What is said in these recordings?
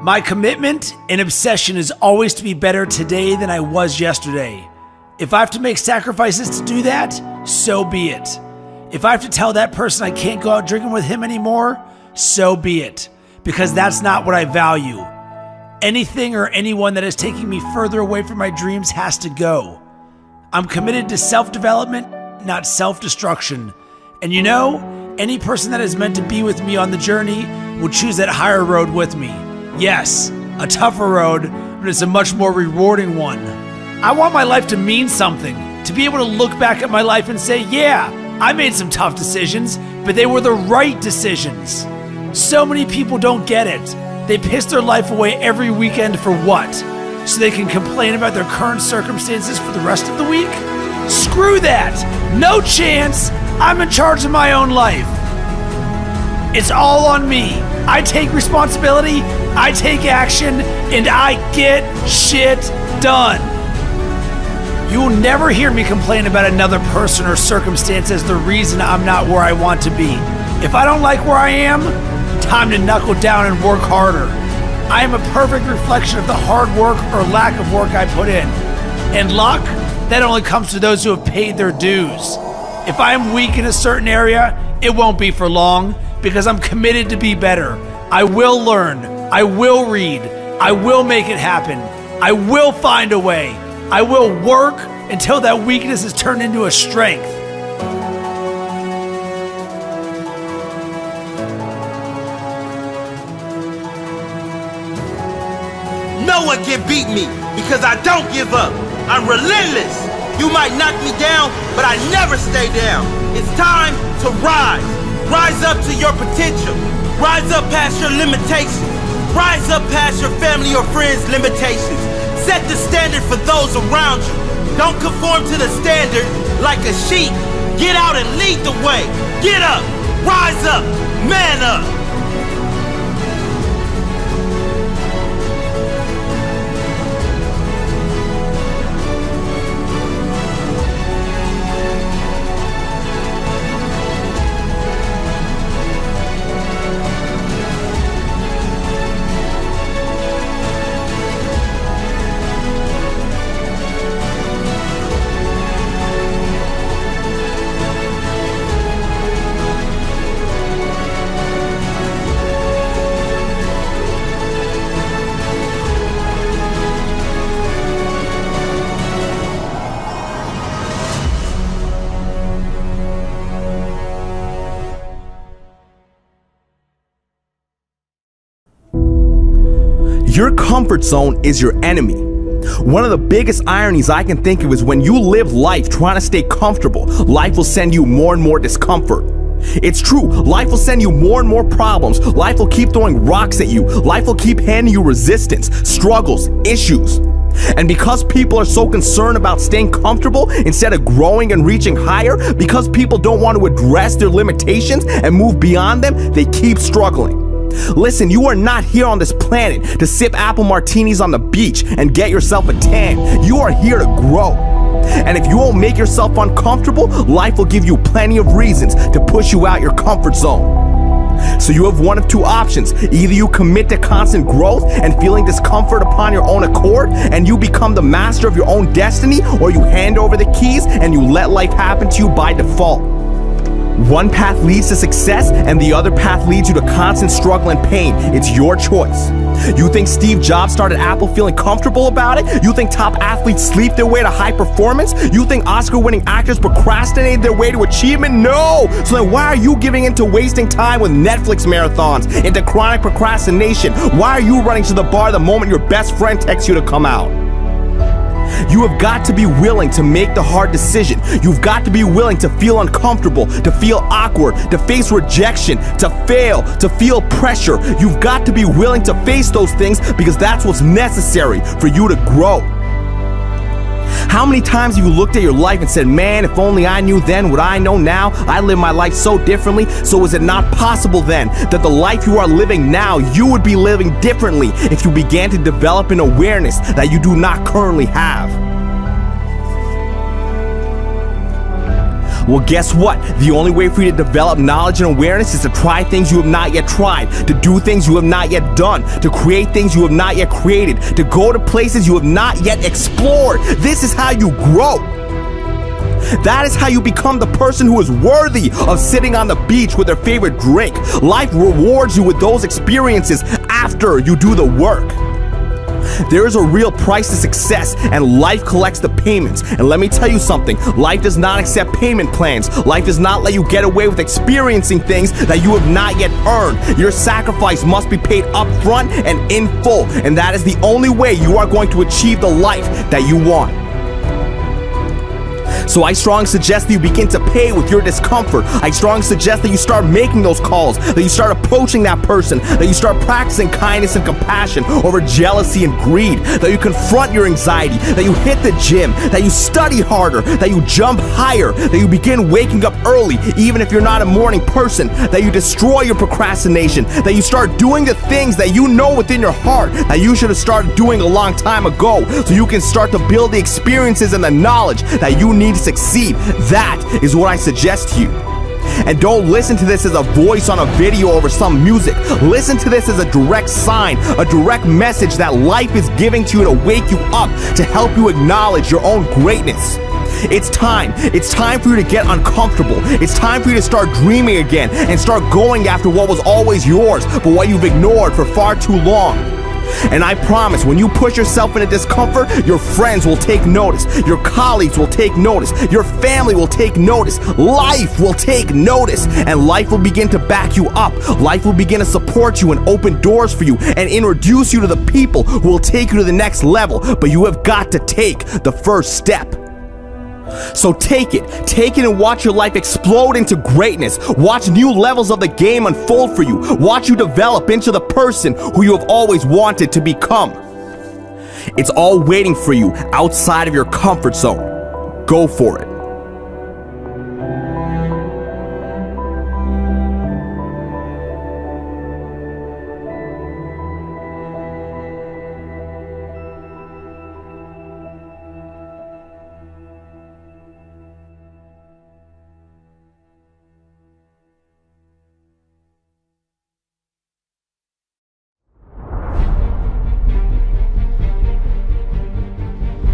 My commitment and obsession is always to be better today than I was yesterday. If I have to make sacrifices to do that, so be it. If I have to tell that person I can't go out drinking with him anymore, so be it. Because that's not what I value. Anything or anyone that is taking me further away from my dreams has to go. I'm committed to self-development, not self-destruction. And you know, any person that is meant to be with me on the journey will choose that higher road with me. Yes, a tougher road, but it's a much more rewarding one. I want my life to mean something, to be able to look back at my life and say, yeah, I made some tough decisions, but they were the right decisions. So many people don't get it. They piss their life away every weekend for what? So they can complain about their current circumstances for the rest of the week? Screw that! No chance! I'm in charge of my own life. It's all on me. I take responsibility, I take action, and I get shit done. You will never hear me complain about another person or circumstance as the reason I'm not where I want to be. If I don't like where I am, time to knuckle down and work harder. I am a perfect reflection of the hard work or lack of work I put in. And luck, that only comes to those who have paid their dues. If I am weak in a certain area, it won't be for long because I'm committed to be better. I will learn, I will read, I will make it happen, I will find a way, I will work until that weakness is turned into a strength. No one can beat me because I don't give up. I'm relentless. You might knock me down, but I never stay down. It's time to rise. Rise up to your potential. Rise up past your limitations. Rise up past your family or friends' limitations. Set the standard for those around you. Don't conform to the standard like a sheep. Get out and lead the way. Get up. Rise up. Man up. Your comfort zone is your enemy. One of the biggest ironies I can think of is when you live life trying to stay comfortable, life will send you more and more discomfort. It's true, life will send you more and more problems. Life will keep throwing rocks at you. Life will keep handing you resistance, struggles, issues. And because people are so concerned about staying comfortable instead of growing and reaching higher, because people don't want to address their limitations and move beyond them, they keep struggling. Listen, you are not here on this planet to sip apple martinis on the beach and get yourself a tan. You are here to grow. And if you won't make yourself uncomfortable, life will give you plenty of reasons to push you out your comfort zone. So you have one of two options. Either you commit to constant growth and feeling discomfort upon your own accord, and you become the master of your own destiny, or you hand over the keys and you let life happen to you by default. One path leads to success and the other path leads you to constant struggle and pain. It's your choice. You think Steve Jobs started Apple feeling comfortable about it? You think top athletes sleep their way to high performance? You think Oscar-winning actors procrastinate their way to achievement? No! So then why are you giving into wasting time with Netflix marathons, into chronic procrastination? Why are you running to the bar the moment your best friend texts you to come out? You have got to be willing to make the hard decision. You've got to be willing to feel uncomfortable, to feel awkward, to face rejection, to fail, to feel pressure. You've got to be willing to face those things because that's what's necessary for you to grow. How many times have you looked at your life and said, man, if only I knew then what I know now, I live my life so differently, so is it not possible then that the life you are living now, you would be living differently if you began to develop an awareness that you do not currently have? Well, guess what? The only way for you to develop knowledge and awareness is to try things you have not yet tried, to do things you have not yet done, to create things you have not yet created, to go to places you have not yet explored. This is how you grow. That is how you become the person who is worthy of sitting on the beach with their favorite drink. Life rewards you with those experiences after you do the work. There is a real price to success, and life collects the payments. And let me tell you something, life does not accept payment plans. Life does not let you get away with experiencing things that you have not yet earned. Your sacrifice must be paid up front and in full, and that is the only way you are going to achieve the life that you want. So I strongly suggest that you begin to pay with your discomfort. I strongly suggest that you start making those calls, that you start approaching that person, that you start practicing kindness and compassion over jealousy and greed, that you confront your anxiety, that you hit the gym, that you study harder, that you jump higher, that you begin waking up early, even if you're not a morning person, that you destroy your procrastination, that you start doing the things that you know within your heart that you should have started doing a long time ago, so you can start to build the experiences and the knowledge that you need to succeed. That is what I suggest to you. And don't listen to this as a voice on a video over some music. Listen to this as a direct sign, a direct message that life is giving to you to wake you up, to help you acknowledge your own greatness. It's time for you to get uncomfortable. It's time for you to start dreaming again and start going after what was always yours, but what you've ignored for far too long. And I promise, when you push yourself into discomfort, your friends will take notice, your colleagues will take notice, your family will take notice, life will take notice, and life will begin to back you up. Life will begin to support you and open doors for you and introduce you to the people who will take you to the next level, but you have got to take the first step. So take it and watch your life explode into greatness. Watch new levels of the game unfold for you. Watch you develop into the person who you have always wanted to become. It's all waiting for you outside of your comfort zone. Go for it.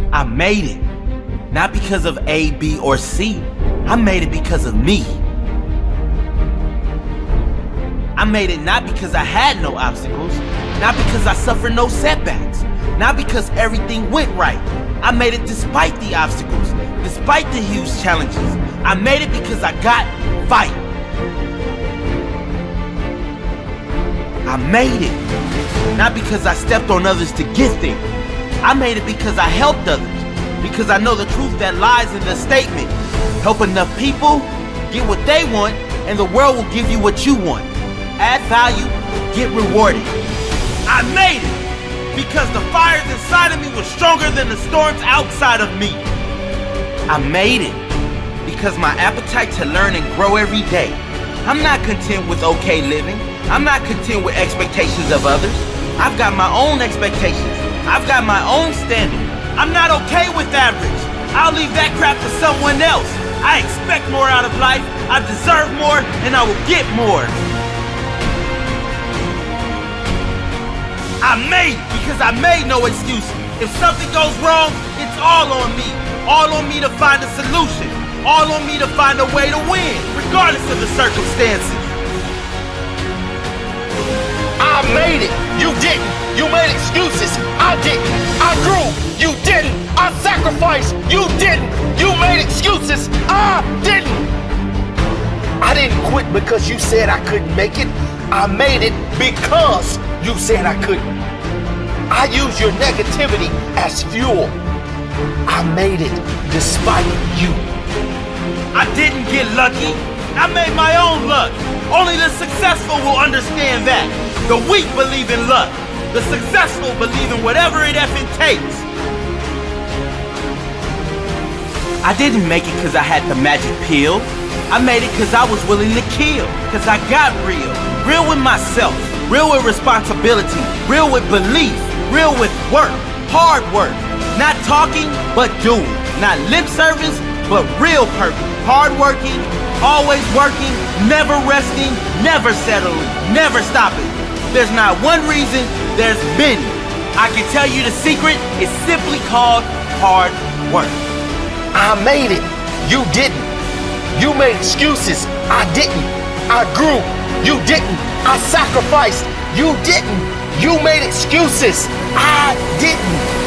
I made it, not because of A, B, or C. I made it because of me. I made it not because I had no obstacles, not because I suffered no setbacks, not because everything went right. I made it despite the obstacles, despite the huge challenges. I made it because I got fight. I made it, not because I stepped on others to get there. I made it because I helped others, because I know the truth that lies in the statement. Help enough people, get what they want, and the world will give you what you want. Add value, get rewarded. I made it because the fires inside of me were stronger than the storms outside of me. I made it because my appetite to learn and grow every day. I'm not content with okay living. I'm not content with expectations of others. I've got my own expectations. I've got my own standard. I'm not okay with average. I'll leave that crap to someone else. I expect more out of life. I deserve more, and I will get more. I made it because I made no excuses. If something goes wrong, it's all on me. All on me to find a solution. All on me to find a way to win, regardless of the circumstances. I made it. You didn't. You made excuses. I didn't. I grew. You didn't. I sacrificed. You didn't. You made excuses. I didn't. I didn't quit because you said I couldn't make it. I made it because you said I couldn't. I used your negativity as fuel. I made it despite you. I didn't get lucky. I made my own luck. Only the successful will understand that. The weak believe in luck. The successful believe in whatever it effing takes. I didn't make it because I had the magic pill. I made it because I was willing to kill. Because I got real. Real with myself. Real with responsibility. Real with belief. Real with work. Hard work. Not talking, but doing. Not lip service, but real purpose. Hardworking, always working, never resting, never settling, never stopping. There's not one reason, there's many. I can tell you the secret is simply called hard work. I made it. You didn't. You made excuses. I didn't. I grew. You didn't. I sacrificed. You didn't. You made excuses. I didn't.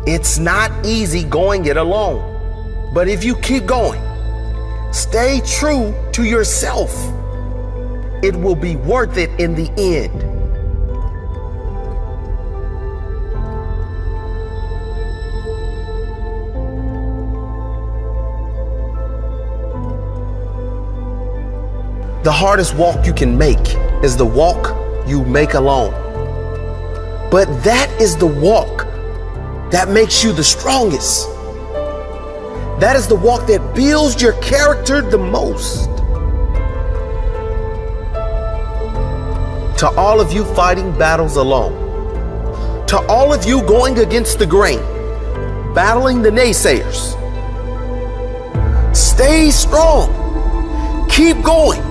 It's not easy going it alone, but if you keep going, stay true to yourself, it will be worth it in the end. The hardest walk you can make is the walk you make alone. But that is the walk that makes you the strongest. That is the walk that builds your character the most. To all of you fighting battles alone, to all of you going against the grain, battling the naysayers, stay strong. Keep going.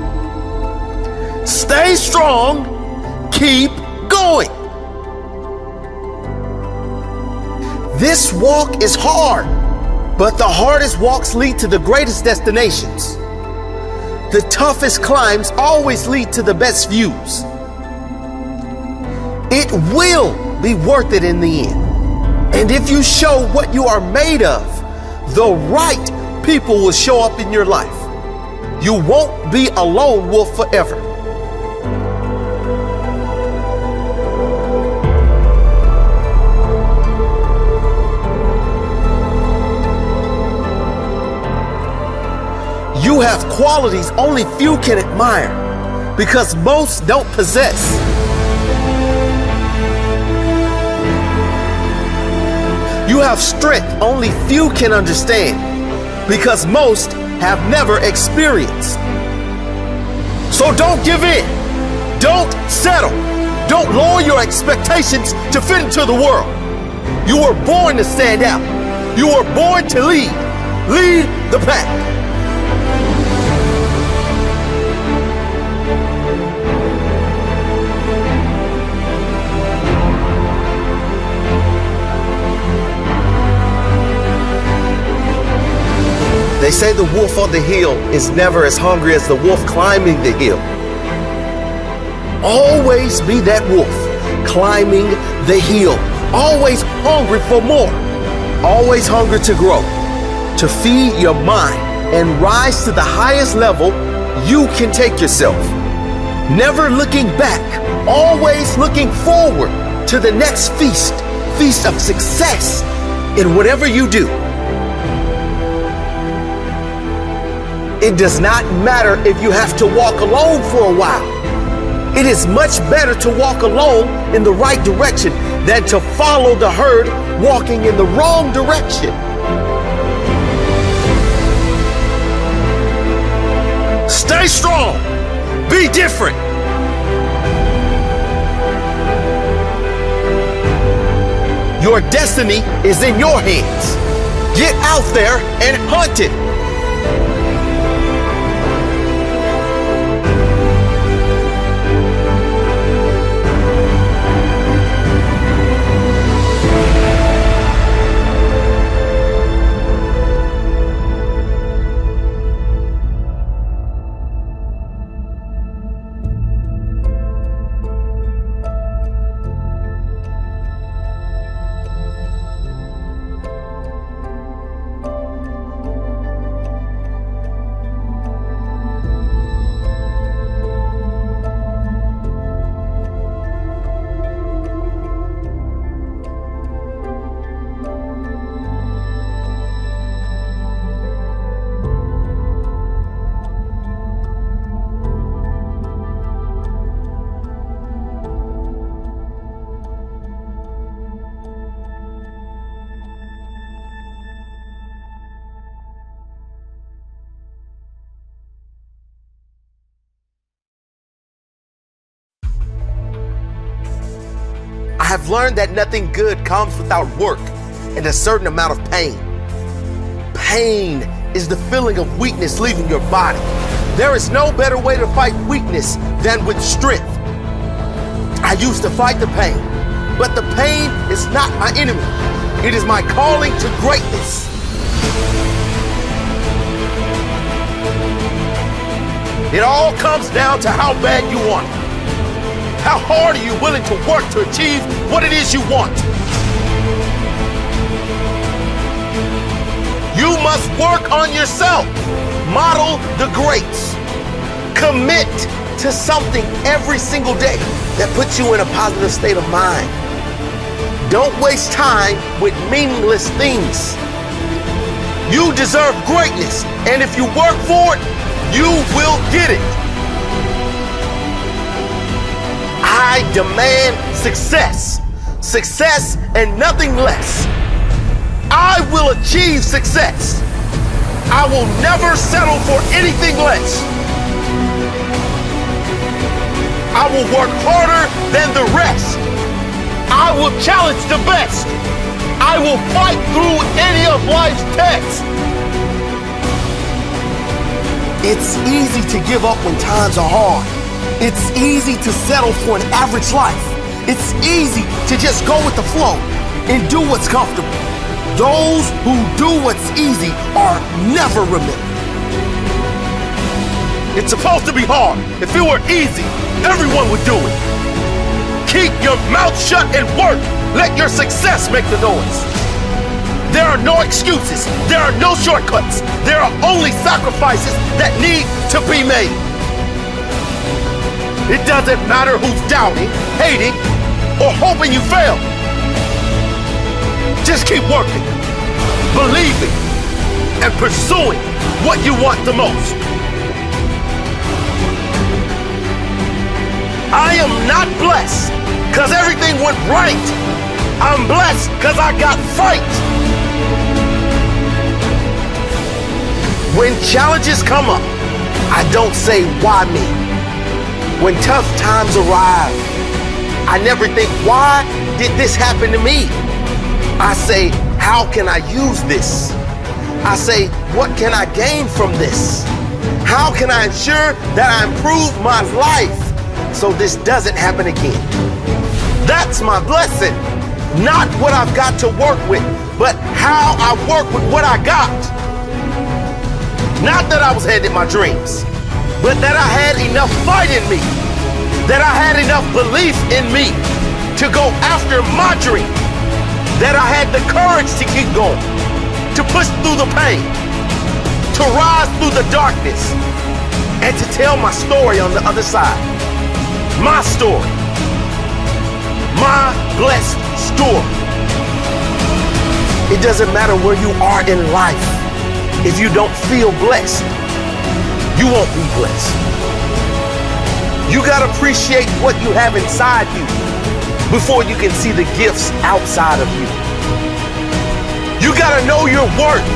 Stay strong. Keep going. This walk is hard, but the hardest walks lead to the greatest destinations. The toughest climbs always lead to the best views. It will be worth it in the end. And if you show what you are made of, the right people will show up in your life. You won't be a lone wolf forever. You have qualities only few can admire because most don't possess. You have strength only few can understand because most have never experienced. So don't give in. Don't settle. Don't lower your expectations to fit into the world. You were born to stand out. You were born to lead. Lead the pack. They say the wolf on the hill is never as hungry as the wolf climbing the hill. Always be that wolf climbing the hill. Always hungry for more. Always hungry to grow, to feed your mind and rise to the highest level you can take yourself. Never looking back, always looking forward to the next feast of success in whatever you do. It does not matter if you have to walk alone for a while. It is much better to walk alone in the right direction than to follow the herd walking in the wrong direction. Stay strong. Be different. Your destiny is in your hands. Get out there and hunt it. have learned that nothing good comes without work and a certain amount of pain. Pain is the feeling of weakness leaving your body. There is no better way to fight weakness than with strength. I used to fight the pain, but the pain is not my enemy. It is my calling to greatness. It all comes down to how bad you want it. How hard are you willing to work to achieve what it is you want? You must work on yourself. Model the greats. Commit to something every single day that puts you in a positive state of mind. Don't waste time with meaningless things. You deserve greatness, and if you work for it, you will get it. I demand success. Success and nothing less. I will achieve success. I will never settle for anything less. I will work harder than the rest. I will challenge the best. I will fight through any of life's tests. It's easy to give up when times are hard. It's easy to settle for an average life. It's easy to just go with the flow and do what's comfortable. Those who do what's easy are never remembered. It's supposed to be hard. If it were easy, everyone would do it. Keep your mouth shut and work. Let your success make the noise. There are no excuses. There are no shortcuts. There are only sacrifices that need to be made. It doesn't matter who's doubting, hating, or hoping you fail. Just keep working, believing, and pursuing what you want the most. I am not blessed because everything went right. I'm blessed because I got fight. When challenges come up, I don't say, why me? When tough times arrive, I never think, why did this happen to me? I say, how can I use this? I say, what can I gain from this? How can I ensure that I improve my life so this doesn't happen again? That's my blessing. Not what I've got to work with, but how I work with what I got. Not that I was handed my dreams, but that I had enough fight in me, that I had enough belief in me to go after my dream, that I had the courage to keep going, to push through the pain, to rise through the darkness, and to tell my story on the other side. My story. My blessed story. It doesn't matter where you are in life. If you don't feel blessed, you won't be blessed. You gotta appreciate what you have inside you before you can see the gifts outside of you. You gotta know your worth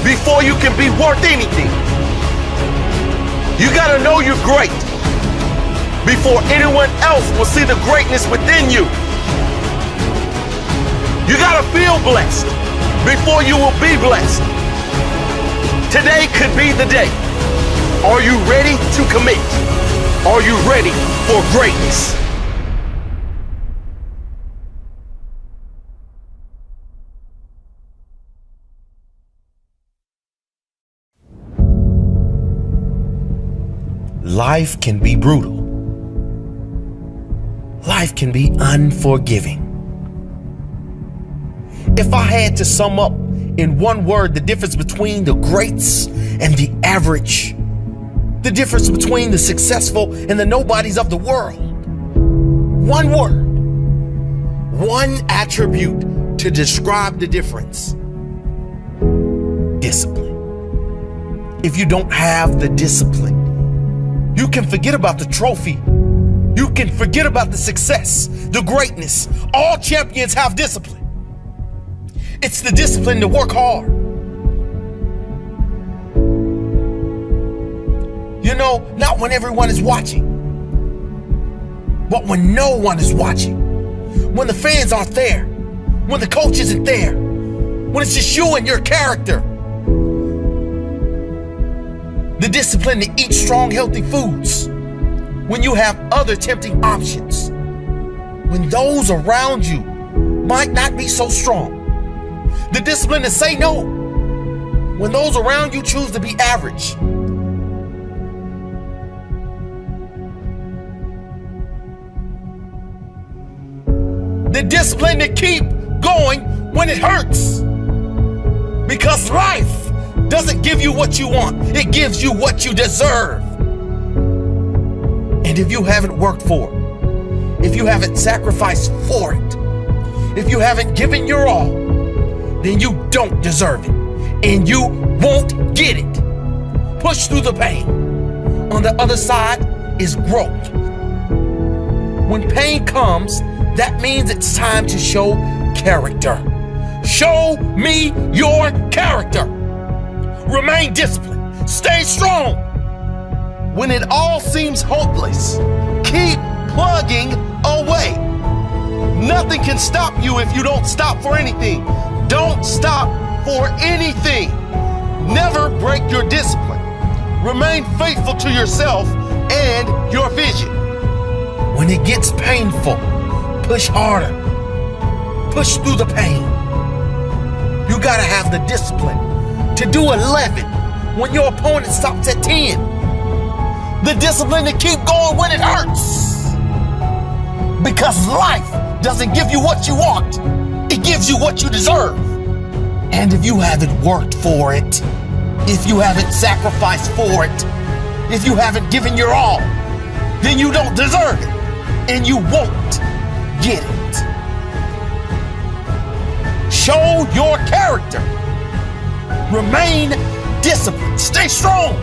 before you can be worth anything. You gotta know you're great before anyone else will see the greatness within you. You gotta feel blessed before you will be blessed. Today could be the day. Are you ready to commit? Are you ready for greatness? Life can be brutal. Life can be unforgiving. If I had to sum up in one word the difference between the greats and the average, the difference between the successful and the nobodies of the world, one word, one attribute to describe the difference: discipline. If you don't have the discipline, you can forget about the trophy. You can forget about the success, the greatness. All champions have discipline. It's the discipline to work hard. You know, not when everyone is watching, but when no one is watching. when the fans aren't there, when the coach isn't there, when it's just you and your character. The discipline to eat strong, healthy foods when you have other tempting options. When those around you might not be so strong. The discipline to say no when those around you choose to be average. The discipline to keep going when it hurts. Because life doesn't give you what you want, it gives you what you deserve. And if you haven't worked for it, if you haven't sacrificed for it, if you haven't given your all, then you don't deserve it, and you won't get it. Push through the pain. On the other side is growth. When pain comes, that means it's time to show character. Show me your character. Remain disciplined. Stay strong. When it all seems hopeless, keep plugging away. Nothing can stop you if you don't stop for anything. Don't stop for anything. Never break your discipline. Remain faithful to yourself and your vision. When it gets painful, push harder. Push through the pain. You gotta have the discipline to do 11 when your opponent stops at 10. The discipline to keep going when it hurts. Because life doesn't give you what you want, it gives you what you deserve. And if you haven't worked for it, if you haven't sacrificed for it, if you haven't given your all, then you don't deserve it, and you won't get it. Show your character. Remain disciplined. Stay strong.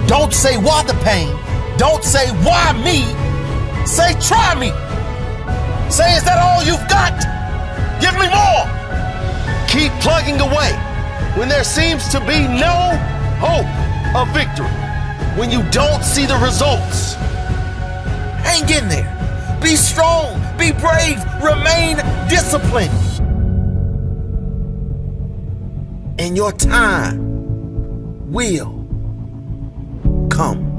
Don't say why the pain. Don't say why me. Say try me. Say, is that all you've got? Give me more. Keep plugging away when there seems to be no hope of victory. When you don't see the results, hang in there. Be strong. Be brave. Remain disciplined. And your time will come.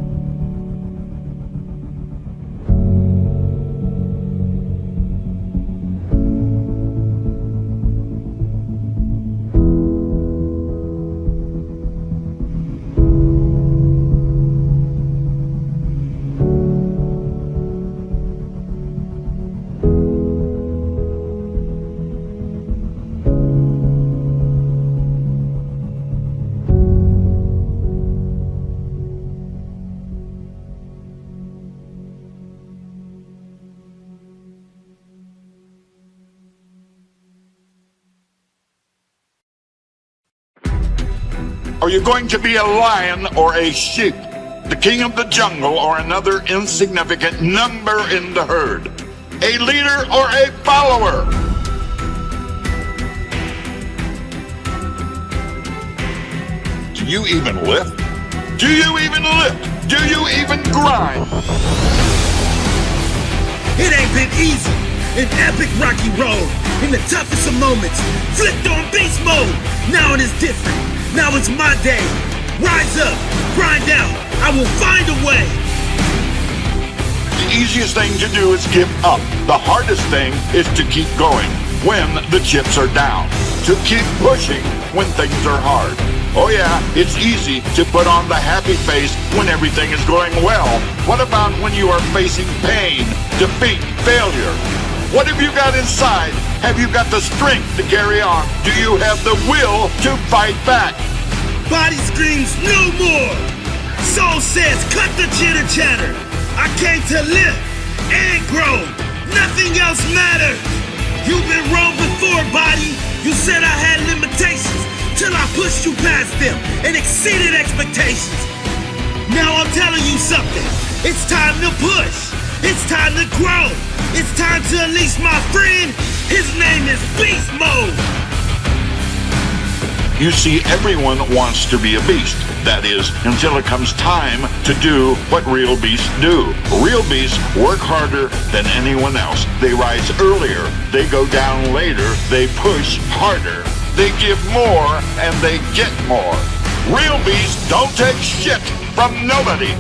Are you going to be a lion or a sheep? The king of the jungle or another insignificant number in the herd? A leader or a follower? Do you even lift? Do you even lift? Do you even grind? It ain't been easy. An epic rocky road. In the toughest of moments. Flipped on beast mode. Now it is different. Now it's my day. Rise up. Grind out. I will find a way. The easiest thing to do is give up. The hardest thing is to keep going when the chips are down. To keep pushing when things are hard. Oh yeah, it's easy to put on the happy face when everything is going well. What about when you are facing pain, defeat, failure? What have you got inside? Have you got the strength to carry on? Do you have the will to fight back? Body screams no more. Soul says cut the chitter chatter. I came to live and grow. Nothing else matters. You've been wrong before, body. You said I had limitations till I pushed you past them and exceeded expectations. Now I'm telling you something. It's time to push. It's time to grow. It's time to unleash my friend. His name is Beast Mode. You see, everyone wants to be a beast. That is, until it comes time to do what real beasts do. Real beasts work harder than anyone else. They rise earlier. They go down later. They push harder. They give more and they get more. Real beasts don't take shit from nobody.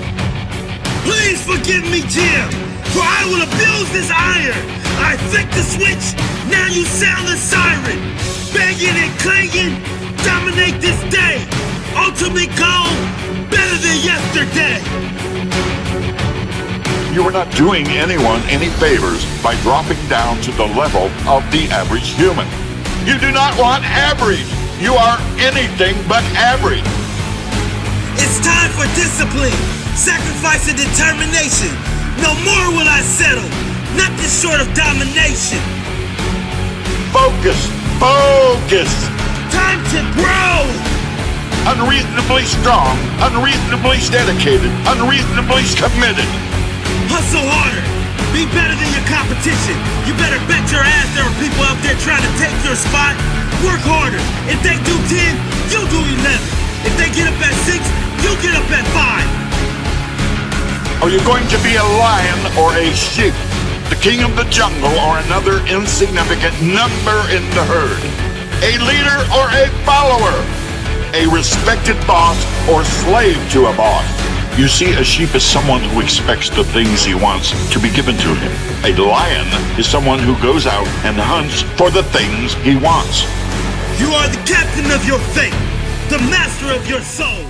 Please forgive me, Jim, for I will abuse this iron. I flicked the switch, now you sound the siren. Banging and clanging, dominate this day. Ultimate goal, better than yesterday. You are not doing anyone any favors by dropping down to the level of the average human. You do not want average. You are anything but average. It's time for discipline, sacrifice and determination. No more will I settle, nothing short of domination. Focus, focus. Time to grow. Unreasonably strong, unreasonably dedicated, unreasonably committed. Hustle harder. Be better than your competition. You better bet your ass there are people out there trying to take your spot. Work harder. If they do 10, you do 11. If they get up at 6, you get up at 5. Are you going to be a lion or a sheep? The king of the jungle or another insignificant number in the herd? A leader or a follower? A respected boss or slave to a boss? You see, a sheep is someone who expects the things he wants to be given to him. A lion is someone who goes out and hunts for the things he wants. You are the captain of your fate, the master of your soul.